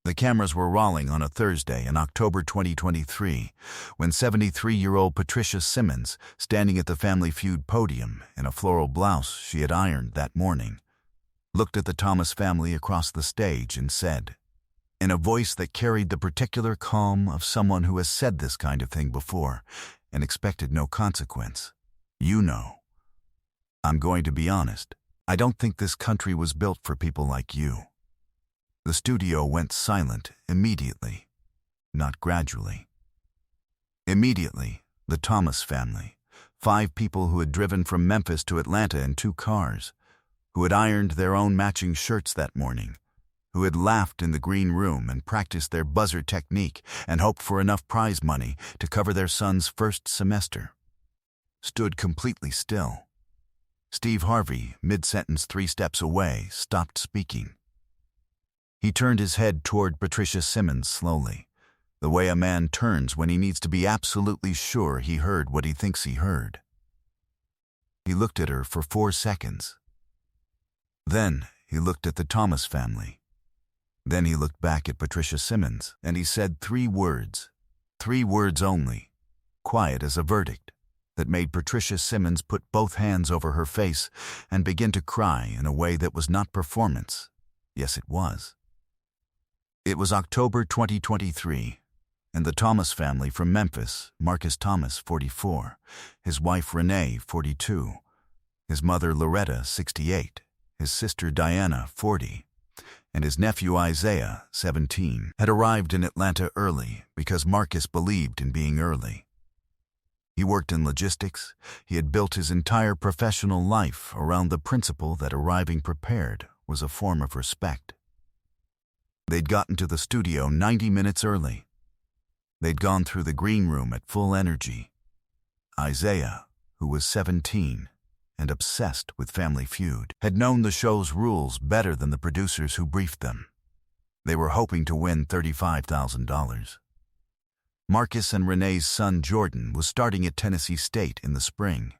The cameras were rolling on a Thursday in October 2023 when 73-year-old Patricia Simmons, standing at the Family Feud podium in a floral blouse she had ironed that morning, looked at the Thomas family across the stage and said, in a voice that carried the particular calm of someone who has said this kind of thing before and expected no consequence, "You know, I'm going to be honest. I don't think this country was built for people like you." The studio went silent immediately, not gradually. Immediately, the Thomas family, 5 people who had driven from Memphis to Atlanta in 2 cars, who had ironed their own matching shirts that morning, who had laughed in the green room and practiced their buzzer technique and hoped for enough prize money to cover their son's first semester, stood completely still. Steve Harvey, mid-sentence 3 steps away, stopped speaking. He turned his head toward Patricia Simmons slowly, the way a man turns when he needs to be absolutely sure he heard what he thinks he heard. He looked at her for 4 seconds. Then he looked at the Thomas family. Then he looked back at Patricia Simmons, and he said 3 words, 3 words only, quiet as a verdict, that made Patricia Simmons put both hands over her face and begin to cry in a way that was not performance. Yes, it was. It was October 2023, and the Thomas family from Memphis, Marcus Thomas, 44, his wife Renee, 42, his mother Loretta, 68, his sister Diana, 40, and his nephew Isaiah, 17, had arrived in Atlanta early because Marcus believed in being early. He worked in logistics. He had built his entire professional life around the principle that arriving prepared was a form of respect. They'd gotten to the studio 90 minutes early. They'd gone through the green room at full energy. Isaiah, who was 17 and obsessed with Family Feud, had known the show's rules better than the producers who briefed them. They were hoping to win $35,000. Marcus and Renee's son Jordan was starting at Tennessee State in the spring.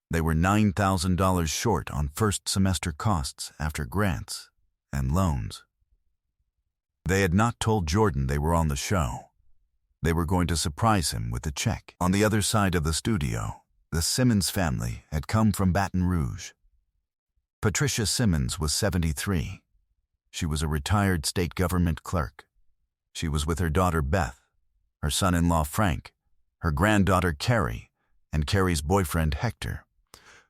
They were $9,000 short on first semester costs after grants and loans. They had not told Jordan they were on the show. They were going to surprise him with a check. On the other side of the studio, the Simmons family had come from Baton Rouge. Patricia Simmons was 73. She was a retired state government clerk. She was with her daughter Beth, her son-in-law Frank, her granddaughter Carrie, and Carrie's boyfriend Hector,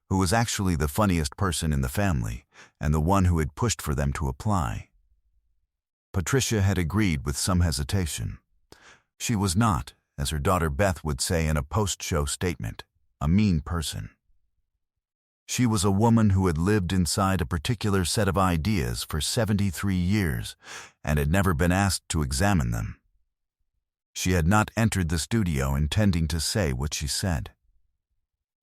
who was actually the funniest person in the family and the one who had pushed for them to apply. Patricia had agreed with some hesitation. She was not, as her daughter Beth would say in a post-show statement, a mean person. She was a woman who had lived inside a particular set of ideas for 73 years and had never been asked to examine them. She had not entered the studio intending to say what she said.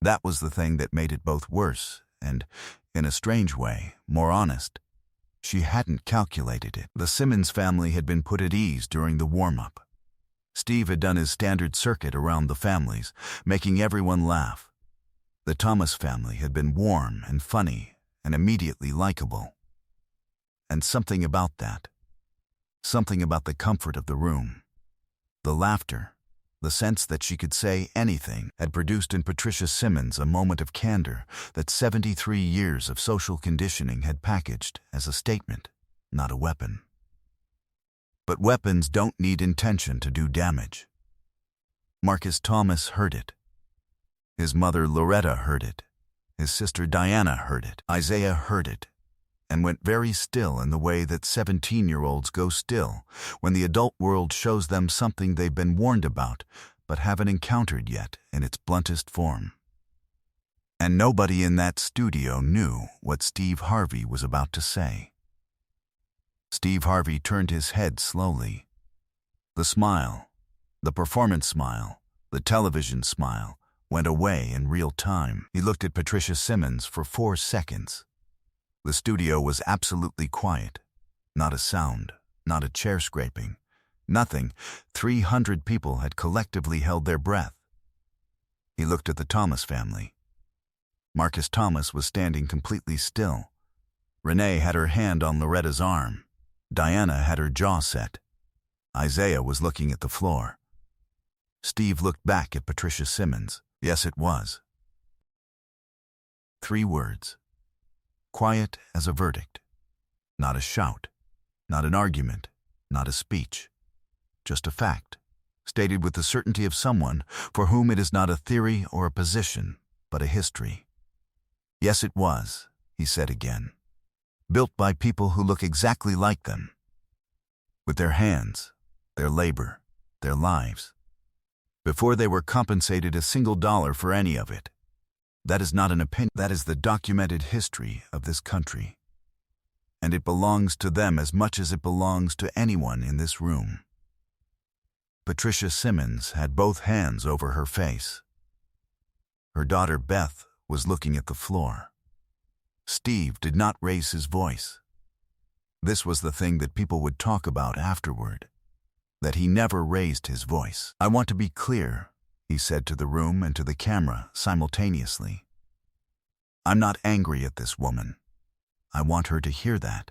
That was the thing that made it both worse and, in a strange way, more honest. She hadn't calculated it. The Simmons family had been put at ease during the warm-up. Steve had done his standard circuit around the families, making everyone laugh. The Thomas family had been warm and funny and immediately likable. And something about that, something about the comfort of the room, the laughter, the sense that she could say anything, had produced in Patricia Simmons a moment of candor that 73 years of social conditioning had packaged as a statement, not a weapon. But weapons don't need intention to do damage. Marcus Thomas heard it. His mother Loretta heard it. His sister Diana heard it. Isaiah heard it, and went very still in the way that 17-year-olds go still when the adult world shows them something they've been warned about but haven't encountered yet in its bluntest form. And nobody in that studio knew what Steve Harvey was about to say. Steve Harvey turned his head slowly. The smile, the performance smile, the television smile, went away in real time. He looked at Patricia Simmons for 4 seconds. The studio was absolutely quiet. Not a sound, not a chair scraping, nothing. 300 people had collectively held their breath. He looked at the Thomas family. Marcus Thomas was standing completely still. Renee had her hand on Loretta's arm. Diana had her jaw set. Isaiah was looking at the floor. Steve looked back at Patricia Simmons. Yes, it was. 3 words. Quiet as a verdict. Not a shout. Not an argument. Not a speech. Just a fact, stated with the certainty of someone for whom it is not a theory or a position, but a history. Yes, it was, he said again. Built by people who look exactly like them. With their hands, their labor, their lives. Before they were compensated a single dollar for any of it. That is not an opinion. That is the documented history of this country. And it belongs to them as much as it belongs to anyone in this room. Patricia Simmons had both hands over her face. Her daughter Beth was looking at the floor. Steve did not raise his voice. This was the thing that people would talk about afterward, that he never raised his voice. I want to be clear, he said to the room and to the camera simultaneously. I'm not angry at this woman. I want her to hear that.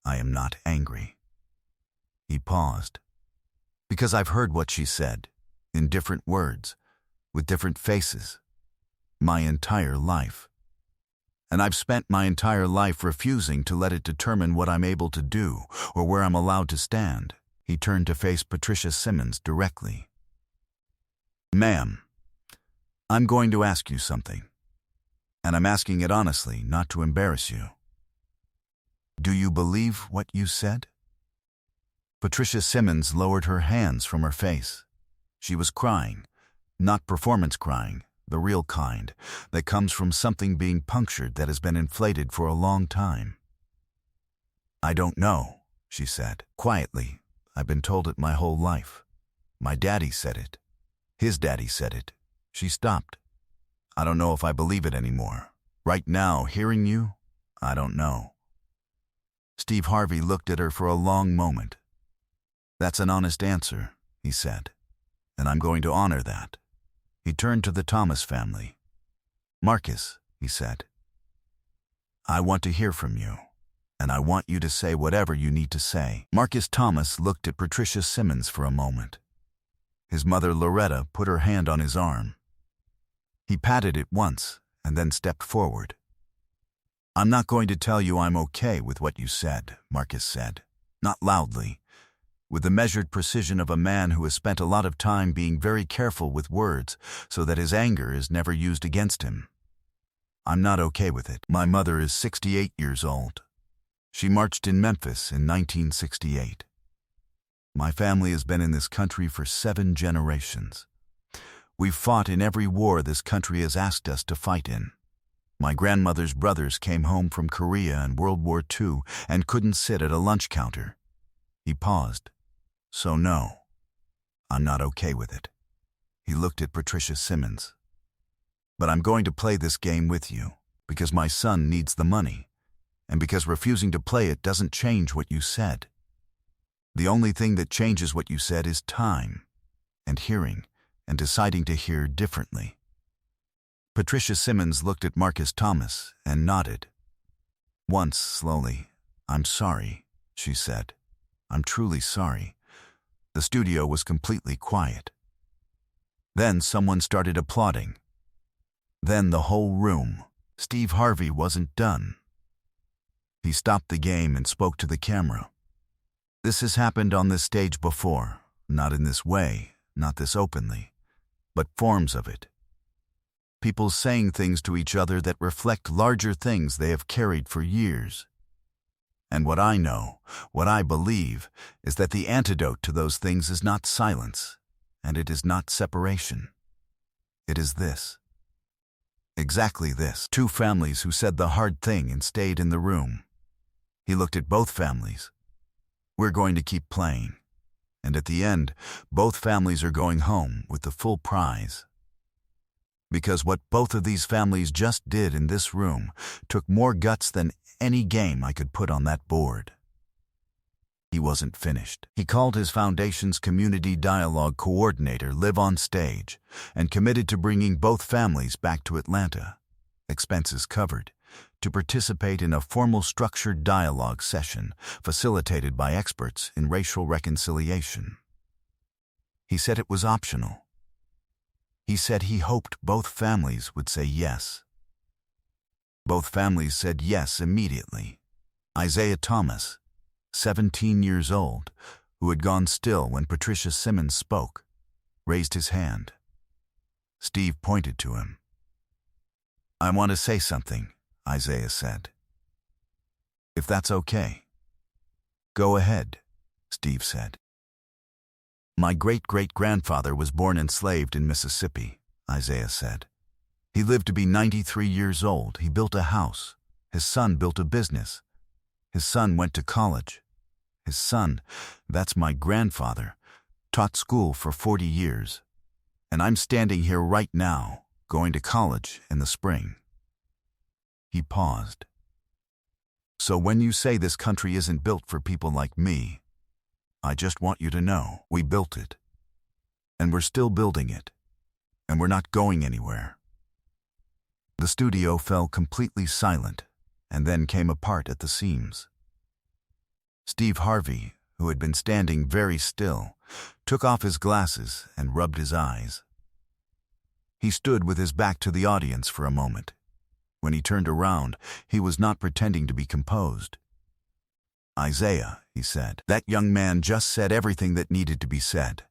I am not angry. He paused. Because I've heard what she said, in different words, with different faces, my entire life. And I've spent my entire life refusing to let it determine what I'm able to do or where I'm allowed to stand. He turned to face Patricia Simmons directly. Ma'am, I'm going to ask you something. And I'm asking it honestly, not to embarrass you. Do you believe what you said? Patricia Simmons lowered her hands from her face. She was crying, not performance crying, the real kind, that comes from something being punctured that has been inflated for a long time. I don't know, she said, quietly. I've been told it my whole life. My daddy said it. His daddy said it. She stopped. I don't know if I believe it anymore. Right now, hearing you, I don't know. Steve Harvey looked at her for a long moment. That's an honest answer, he said, and I'm going to honor that. He turned to the Thomas family. Marcus, he said, I want to hear from you, and I want you to say whatever you need to say. Marcus Thomas looked at Patricia Simmons for a moment. His mother Loretta put her hand on his arm. He patted it once and then stepped forward. I'm not going to tell you I'm okay with what you said, Marcus said, not loudly, with the measured precision of a man who has spent a lot of time being very careful with words so that his anger is never used against him. I'm not okay with it. My mother is 68 years old. She marched in Memphis in 1968. My family has been in this country for 7 generations. We've fought in every war this country has asked us to fight in. My grandmother's brothers came home from Korea in World War II and couldn't sit at a lunch counter. He paused. So no, I'm not okay with it. He looked at Patricia Simmons. But I'm going to play this game with you because my son needs the money, and because refusing to play it doesn't change what you said. The only thing that changes what you said is time, and hearing, and deciding to hear differently. Patricia Simmons looked at Marcus Thomas and nodded. Once, slowly, I'm sorry, she said. I'm truly sorry. The studio was completely quiet. Then someone started applauding. Then the whole room. Steve Harvey wasn't done. He stopped the game and spoke to the camera. This has happened on this stage before, not in this way, not this openly, but forms of it. People saying things to each other that reflect larger things they have carried for years. And what I know, what I believe, is that the antidote to those things is not silence, and it is not separation. It is this. Exactly this. 2 families who said the hard thing and stayed in the room. He looked at both families. We're going to keep playing. And at the end, both families are going home with the full prize. Because what both of these families just did in this room took more guts than any game I could put on that board. He wasn't finished. He called his foundation's community dialogue coordinator live on stage and committed to bringing both families back to Atlanta, expenses covered, to participate in a formal structured dialogue session facilitated by experts in racial reconciliation. He said it was optional. He said he hoped both families would say yes. Both families said yes immediately. Isaiah Thomas, 17 years old, who had gone still when Patricia Simmons spoke, raised his hand. Steve pointed to him. "I want to say something," Isaiah said. "If that's okay." "Go ahead," Steve said. "My great-great-grandfather was born enslaved in Mississippi," Isaiah said. "He lived to be 93 years old. He built a house. His son built a business. His son went to college. His son, that's my grandfather, taught school for 40 years. And I'm standing here right now, going to college in the spring." He paused. "So when you say this country isn't built for people like me, I just want you to know we built it. And we're still building it. And we're not going anywhere." The studio fell completely silent and then came apart at the seams. Steve Harvey, who had been standing very still, took off his glasses and rubbed his eyes. He stood with his back to the audience for a moment. When he turned around, he was not pretending to be composed. "Isaiah," he said, "that young man just said everything that needed to be said."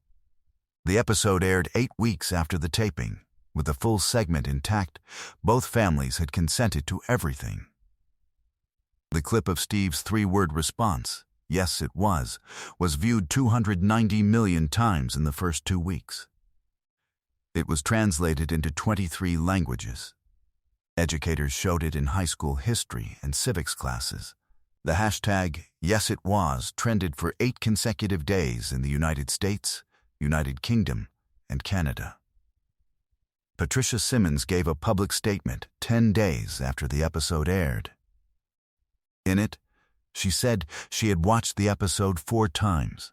The episode aired 8 weeks after the taping. With the full segment intact, both families had consented to everything. The clip of Steve's 3-word response, "Yes, it was viewed 290 million times in the first 2 weeks. It was translated into 23 languages. Educators showed it in high school history and civics classes. The hashtag #YesItWas trended for 8 consecutive days in the United States, United Kingdom, and Canada. Patricia Simmons gave a public statement 10 days after the episode aired. In it, she said she had watched the episode 4 times.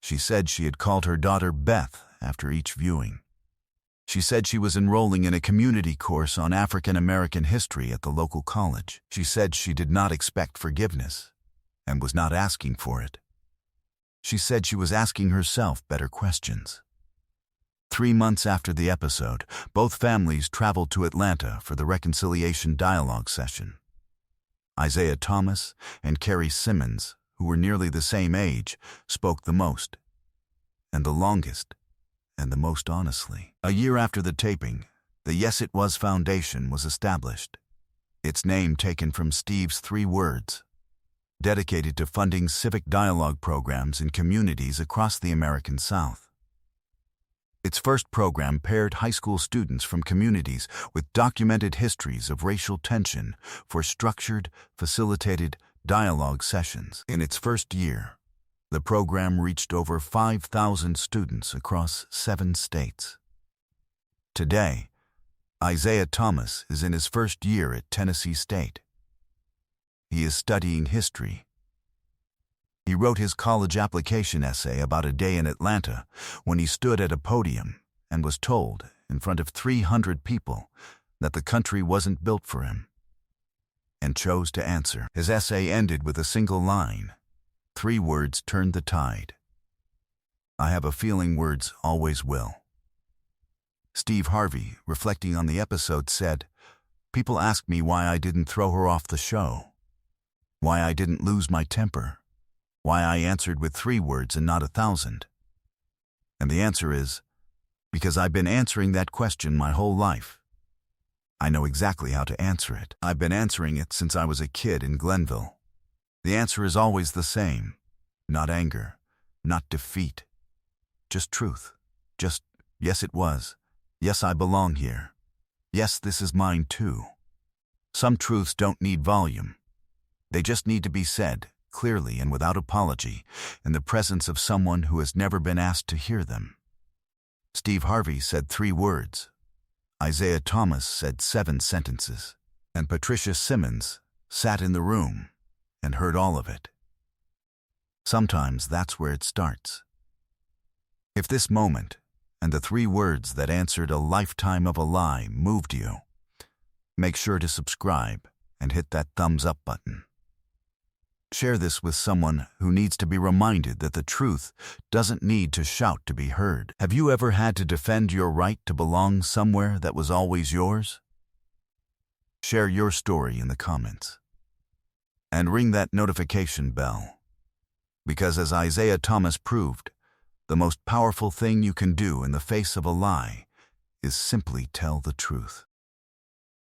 She said she had called her daughter Beth after each viewing. She said she was enrolling in a community course on African American history at the local college. She said she did not expect forgiveness and was not asking for it. She said she was asking herself better questions. 3 months after the episode, both families traveled to Atlanta for the reconciliation dialogue session. Isaiah Thomas and Carrie Simmons, who were nearly the same age, spoke the most, and the longest, and the most honestly. A year after the taping, the Yes It Was Foundation was established, its name taken from Steve's 3 words, dedicated to funding civic dialogue programs in communities across the American South. Its first program paired high school students from communities with documented histories of racial tension for structured, facilitated dialogue sessions. In its first year, the program reached over 5,000 students across 7 states. Today, Isaiah Thomas is in his first year at Tennessee State. He is studying history. He wrote his college application essay about a day in Atlanta when he stood at a podium and was told, in front of 300 people, that the country wasn't built for him, and chose to answer. His essay ended with a single line. 3 words turned the tide. I have a feeling words always will. Steve Harvey, reflecting on the episode, said, "People ask me why I didn't throw her off the show, why I didn't lose my temper, why I answered with 3 words and not 1,000. And the answer is, because I've been answering that question my whole life. I know exactly how to answer it. I've been answering it since I was a kid in Glenville. The answer is always the same. Not anger, not defeat. Just truth. Just, yes it was. Yes, I belong here. Yes, this is mine too. Some truths don't need volume. They just need to be said, clearly and without apology, in the presence of someone who has never been asked to hear them." Steve Harvey said 3 words. Isaiah Thomas said 7 sentences. And Patricia Simmons sat in the room and heard all of it. Sometimes that's where it starts. If this moment and the 3 words that answered a lifetime of a lie moved you, Make sure to subscribe and hit that thumbs up button. Share this with someone who needs to be reminded that the truth doesn't need to shout to be heard. Have you ever had to defend your right to belong somewhere that was always yours? Share your story in the comments. And ring that notification bell. Because as Isaiah Thomas proved, the most powerful thing you can do in the face of a lie is simply tell the truth.